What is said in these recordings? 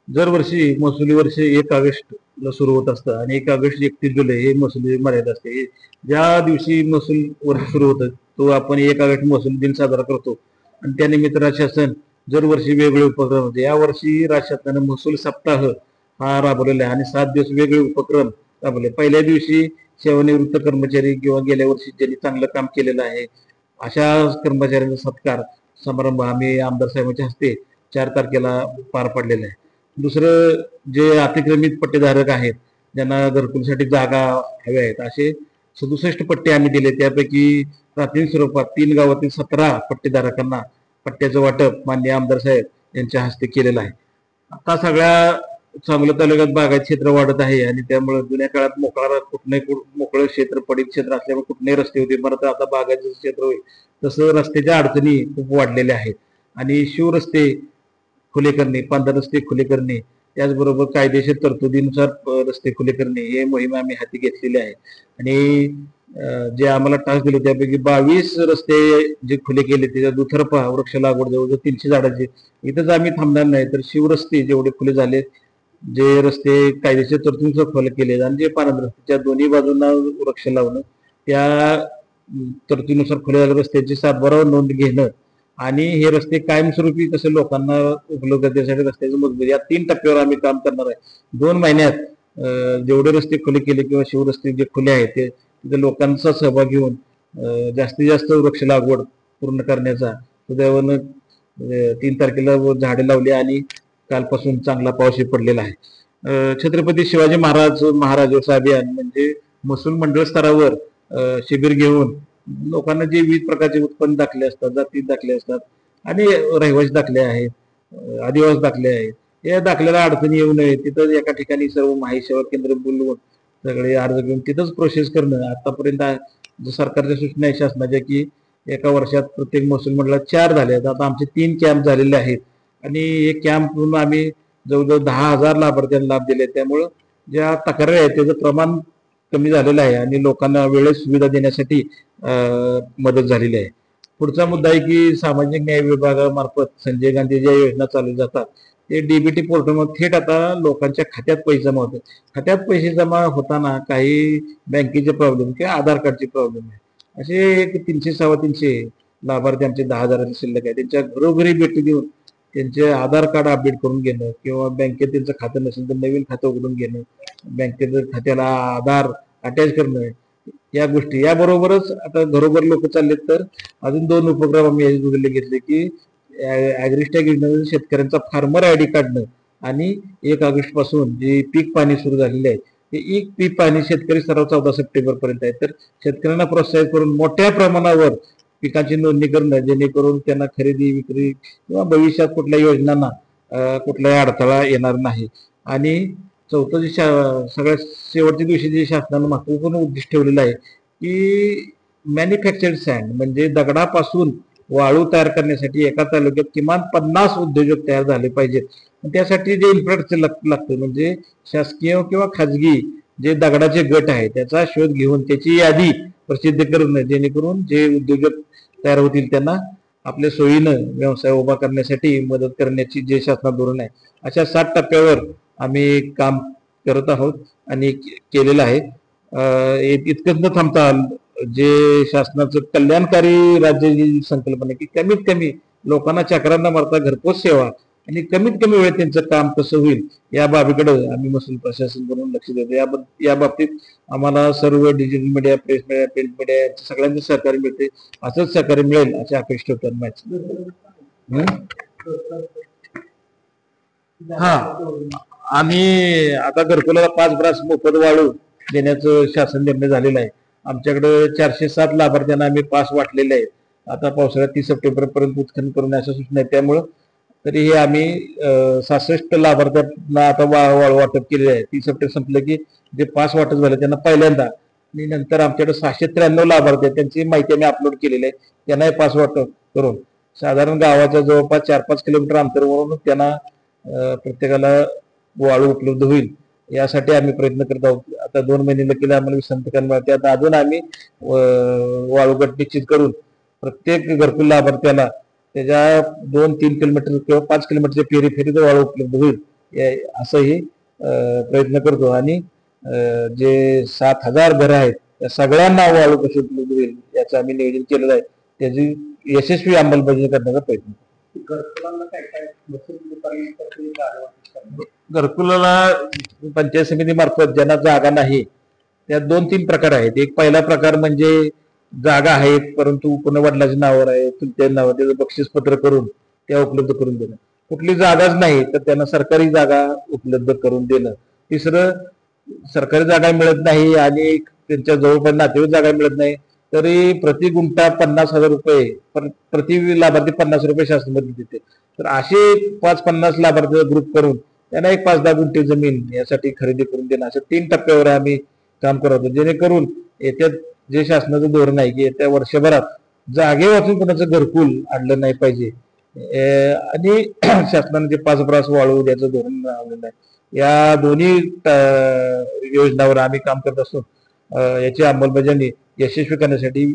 दरवर्षी महसुली वर्ष 1 ऑगस्टला सुरू होत असतं आणि 1 ऑगस्ट 31 जुलै हे महसुली मर्यादा असते. ज्या दिवशी महसूल वर्ष सुरू होतं तो आपण 1 ऑगस्ट महसूल दिन साजरा करतो आणि त्यानिमित्त राज्य शासन दरवर्षी वेगवेगळे उपक्रम होते. यावर्षी राज्य शासनाने महसूल सप्ताह हा राबवलेला आहे आणि 7 दिवस वेगवेगळे उपक्रम राबवले. पहिल्या दिवशी सेवानिवृत्त कर्मचारी किंवा गेल्या वर्षी ज्यांनी चांगलं काम केलेलं आहे अशा कर्मचाऱ्यांचा सत्कार समारंभ आम्ही आमदार साहेबांच्या हस्ते 4 तारखेला पार पडलेला आहे. दुसरं जे अतिक्रमित पट्टेधारक आहेत ज्यांना घरकुलसाठी जागा हव्या आहेत असे 67 पट्टे आम्ही दिले. त्यापैकी प्राथमिक स्वरूपात 3 गावातील 17 पट्टेधारकांना पट्ट्याचं वाटप माननीय आमदार साहेब यांच्या हस्ते केलेलं आहे. आता सगळ्या सांगली तालुक्यात बागायत क्षेत्र वाढत आहे आणि त्यामुळे जुन्या काळात मोकळं क्षेत्र पडीत क्षेत्र असल्यामुळे कुठलेही रस्ते होते, बरं तर आता बागायचं क्षेत्र होईल तसं रस्त्याच्या अडचणी खूप वाढलेल्या आहेत आणि शिवरस्ते खुले करणे, पांढरे रस्ते खुले करणे, त्याचबरोबर कायदेशीर तरतुदीनुसार रस्ते खुले करणे हे मोहीम आम्ही हाती घेतलेली आहे. आणि जे आम्हाला टास्क दिले त्यापैकी 22 रस्ते जे खुले केले त्याच्या दुतर्फा वृक्ष लागवड जवळजवळ 300 झाडांचे. इथंच आम्ही थांबणार नाही तर शिवरस्ते जेवढे खुले झाले, जे रस्ते कायदेशीर तरतुदीनुसार खुले केले आणि जे पांढरे रस्ते त्या दोन्ही बाजूंना वृक्ष लावणं, त्या तरतुदीनुसार खुले झालेल्या रस्त्याची सातबारावर नोंद घेणं आणि हे रस्ते कायमस्वरूपी कसं लोकांना उपलब्धतेसाठी रस्त्याची मजबूती या 3 टप्प्यावर आम्ही काम करणार आहे. 2 महिन्यात जेवढे रस्ते खुले केले किंवा शिवरस्ते जे खुले आहेत ते तिथे लोकांचा सहभाग घेऊन जास्तीत जास्त वृक्ष लागवड पूर्ण करण्याचा सुदैवानं 3 तारखेला झाडे लावली आणि कालपासून चांगला पाऊस पडलेला आहे. छत्रपती शिवाजी महाराज अभियान म्हणजे महसूल मंडळ स्तरावर शिबिर घेऊन लोकांना जे विविध प्रकारचे उत्पन्न दाखले असतात, जाती दाखले असतात आणि रहिवासी दाखले आहेत, आदिवासी दाखले आहेत, या दाखल्याला अडचणी येऊ नये तिथं एका ठिकाणी सर्व माहिती सेवा केंद्र बोलवून सगळे अर्ज घेऊन तिथंच प्रोसेस करणं. आतापर्यंत सरकारच्या सूचना आहे शासनाच्या की एका वर्षात प्रत्येक महसूल मंडळात 4 झाले आहेत. आता आमचे 3 कॅम्प झालेले आहेत आणि हे कॅम्प आम्ही जवळजवळ 10,000 लाभार्थ्यांना लाभ दिले. त्यामुळं ज्या तक्रारी आहेत त्याचं प्रमाण कमी झालेलं आहे आणि लोकांना वेळेत सुविधा देण्यासाठी मदत झालेली आहे. पुढचा मुद्दा आहे की सामाजिक न्याय विभागामार्फत संजय गांधी ज्या योजना चालू जातात ते डीबीटी पोर्टलमध्ये थेट आता लोकांच्या खात्यात पैसे जमा होतात. खात्यात पैसे जमा होताना काही बँकेचे प्रॉब्लेम किंवा आधार कार्डचे प्रॉब्लेम आहे. असे एक 300-350 लाभार्थी आमचे 10,000 शिल्लक आहे. त्यांच्या घरोघरी भेटी देऊन त्यांचे आधार कार्ड अपडेट करून घेणं किंवा बँकेत त्यांचं खातं नसेल तर नवीन खातं उघडून घेणं, बँकेचं खात्याला आधार अटॅच करणं, या गोष्टी याबरोबरच आता घरोघर लोक चाललेत तर अजून 2 उपक्रम आम्ही घेतले की ॲग्रिस्टॅग योजनेमध्ये शेतकऱ्यांचा फार्मर आयडी काढणं आणि 1 ऑगस्ट पासून जे पीक पाणी सुरू झालेले आहे ते पीक पाणी शेतकरी सराव 14 सप्टेंबर पर्यंत आहे. तर शेतकऱ्यांना प्रोत्साहित करून मोठ्या प्रमाणावर पिकाची नोंदणी करणं जेणेकरून त्यांना खरेदी विक्री किंवा भविष्यात कुठल्या योजनांना कुठलाही अडथळा येणार नाही. आणि चौथं जे सगळ्यात शेवटच्या दिवशी जे शासनानं महत्वपूर्ण उद्दिष्ट ठेवलेलं आहे की मॅन्युफॅक्चर्ड सँड म्हणजे दगडापासून वाळू तयार करण्यासाठी एका तालुक्यात किमान 50 उद्योजक तयार झाले पाहिजेत. त्यासाठी जे इन्फ्रास्ट्रक्चर लागतं म्हणजे शासकीय किंवा खाजगी जे दगडाचे गट आहे त्याचा शोध घेऊन त्याची यादी प्रसिद्ध करणं जेणेकरून जे उद्योजक तयार होतील त्यांना आपल्या सोयीनं व्यवसाय उभा करण्यासाठी मदत करण्याची जे शासनात धोरण आहे अशा 7 टप्प्यावर आम्ही काम करत आहोत आणि केलेलं आहे. इतकंच न थांबता जे शासनाचं कल्याणकारी राज्य जी संकल्पना आहे की कमीत कमी लोकांना चक्रांना मारता घरपोच सेवा आणि कमीत कमी वेळेत त्यांचं काम कसं होईल या बाबीकडे आम्ही महसूल प्रशासन म्हणून लक्ष देतो. या बाबतीत आम्हाला सर्व digital media, press media, print media सगळ्यांचं सहकार्य मिळते. असंच सहकार्य मिळेल अशी अपेक्षा होतात. हा, आम्ही आता घरकुलाला 5 ब्रास मोफत वाळू देण्याचं शासन निर्णय झालेला आहे. आमच्याकडे 407 लाभार्थ्यांना आम्ही पास वाटलेले आहेत. आता पावसाळ्यात 30 सप्टेंबर पर्यंत उत्खनन करून अशा सूचना आहेत. त्यामुळं तरीही आम्ही 66 लाभार्थ्यांना आता वाळू वाटप केलेले आहे. 30 सप्टेंबर संपलं की जे पास वाटप झाले त्यांना पहिल्यांदा आणि नंतर आमच्याकडे 693 लाभार्थी आहेत त्यांची माहिती आम्ही अपलोड केलेली आहे. त्यांनाही पास वाटप करून साधारण गावाच्या जवळपास 4-5 किलोमीटर अंतरावरून त्यांना प्रत्येकाला वाळू उपलब्ध होईल यासाठी आम्ही प्रयत्न करत आहोत. आता 2 महिने केले आम्हाला विश्रांती करायला त्यात अजून आम्ही वाळू गट निश्चित करून प्रत्येक घरकुल लाभार्थ्याला त्याच्या 2-3 किलोमीटर किंवा 5 किलोमीटरच्या फेरीत वाळू उपलब्ध होईल असंही प्रयत्न करतो. आणि जे 7,000 घरं आहेत त्या सगळ्यांना वाळू कशी उपलब्ध होईल याचं आम्ही नियोजन केलेलं आहे. त्याची यशस्वी अंमलबजावणी करण्याचा प्रयत्न. घरकुलाला पंचायत समितीमार्फत ज्यांना जागा नाही त्यात 2-3 प्रकार आहेत. एक पहिला प्रकार म्हणजे जागा आहेत परंतु पुन्हा वडिलांच्या नावावर आहे, चुलत्या नावावर, त्याचं बक्षीसपत्र करून त्या उपलब्ध करून देणं. कुठली जागाच नाही तर त्यांना सरकारी जागा उपलब्ध करून देणं. तिसरं, सरकारी जागा मिळत नाही आणि त्यांच्या जवळपास नातेवाईक जागा मिळत नाही तरी प्रति गुंठा 50,000 रुपये, प्रति लाभार्थी 50 रुपये शासन मदत देते. तर असे 5-50 लाभार्थी ग्रुप करून त्यांना एक 5-10 गुंठे जमीन यासाठी खरेदी करून देणं, अशा 3 टप्प्यावर आम्ही काम करतो. जेणेकरून येत्या जे शासनाचं धोरण आहे की येत्या वर्षभरात जागे वाचून कोणाचं घरकुल आणलं नाही पाहिजे. आणि शासनाने जे 5 ब्रास वाळू द्यायचं धोरण आणलं नाही. या दोन्ही योजनावर आम्ही काम करत असतो. याची अंमलबजावणी यशस्वी करण्यासाठी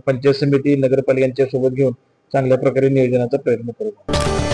पंचायत समिती, नगरपालिकांच्या सोबत घेऊन चांगल्या प्रकारे नियोजनाचा प्रयत्न करतो.